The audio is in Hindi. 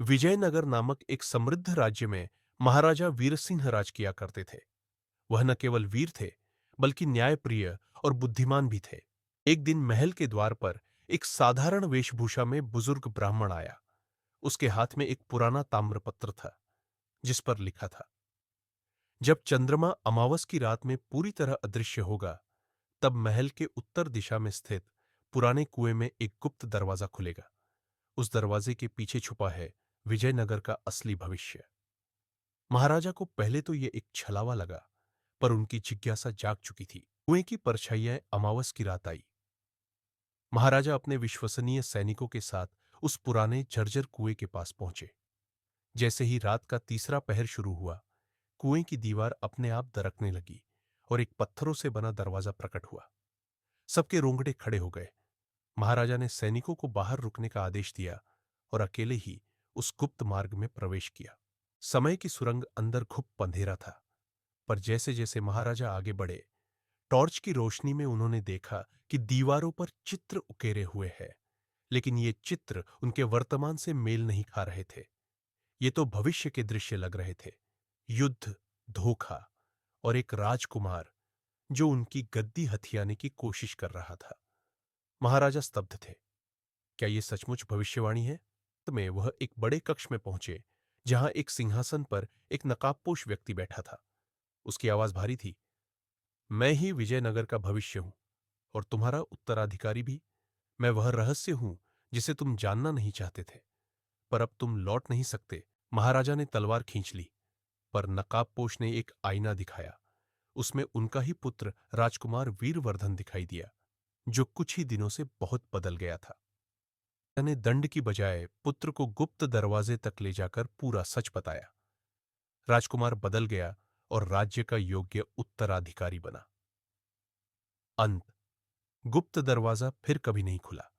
विजयनगर नामक एक समृद्ध राज्य में महाराजा वीरसिंह राज किया करते थे। वह न केवल वीर थे, बल्कि न्यायप्रिय और बुद्धिमान भी थे। एक दिन महल के द्वार पर एक साधारण वेशभूषा में बुजुर्ग ब्राह्मण आया। उसके हाथ में एक पुराना ताम्रपत्र था, जिस पर लिखा था, जब चंद्रमा अमावस की रात में पूरी तरह अदृश्य होगा, तब महल के उत्तर दिशा में स्थित पुराने कुएं में एक गुप्त दरवाजा खुलेगा। उस दरवाजे के पीछे छुपा है विजयनगर का असली भविष्य। महाराजा को पहले तो ये एक छलावा लगा, पर उनकी जिज्ञासा जाग चुकी थी। कुएं की परछाइयां अमावस की रात आई। महाराजा अपने विश्वसनीय सैनिकों के साथ उस पुराने जर्जर कुएं के पास पहुंचे। जैसे ही रात का तीसरा पहर शुरू हुआ, कुएं की दीवार अपने आप दरकने लगी और एक पत्थरों से बना दरवाजा प्रकट हुआ। सबके रोंगटे खड़े हो गए। महाराजा ने सैनिकों को बाहर रुकने का आदेश दिया और अकेले ही उस गुप्त मार्ग में प्रवेश किया। समय की सुरंग अंदर घुप अंधेरा था, पर जैसे जैसे महाराजा आगे बढ़े, टॉर्च की रोशनी में उन्होंने देखा कि दीवारों पर चित्र उकेरे हुए हैं, लेकिन ये चित्र उनके वर्तमान से मेल नहीं खा रहे थे। ये तो भविष्य के दृश्य लग रहे थे। युद्ध, धोखा और एक राजकुमार जो उनकी गद्दी हथियाने की कोशिश कर रहा था। महाराजा स्तब्ध थे। क्या ये सचमुच भविष्यवाणी है? अंत में वह एक बड़े कक्ष में पहुंचे, जहां एक सिंहासन पर एक नकाबपोश व्यक्ति बैठा था। उसकी आवाज भारी थी। मैं ही विजयनगर का भविष्य हूं, और तुम्हारा उत्तराधिकारी भी। मैं वह रहस्य हूं जिसे तुम जानना नहीं चाहते थे, पर अब तुम लौट नहीं सकते। महाराजा ने तलवार खींच ली, पर नकाबपोश ने एक आईना दिखाया। उसमें उनका ही पुत्र राजकुमार वीरवर्धन दिखाई दिया, जो कुछ ही दिनों से बहुत बदल गया था। ने दंड की बजाय पुत्र को गुप्त दरवाजे तक ले जाकर पूरा सच बताया। राजकुमार बदल गया और राज्य का योग्य उत्तराधिकारी बना। अंत। गुप्त दरवाजा फिर कभी नहीं खुला।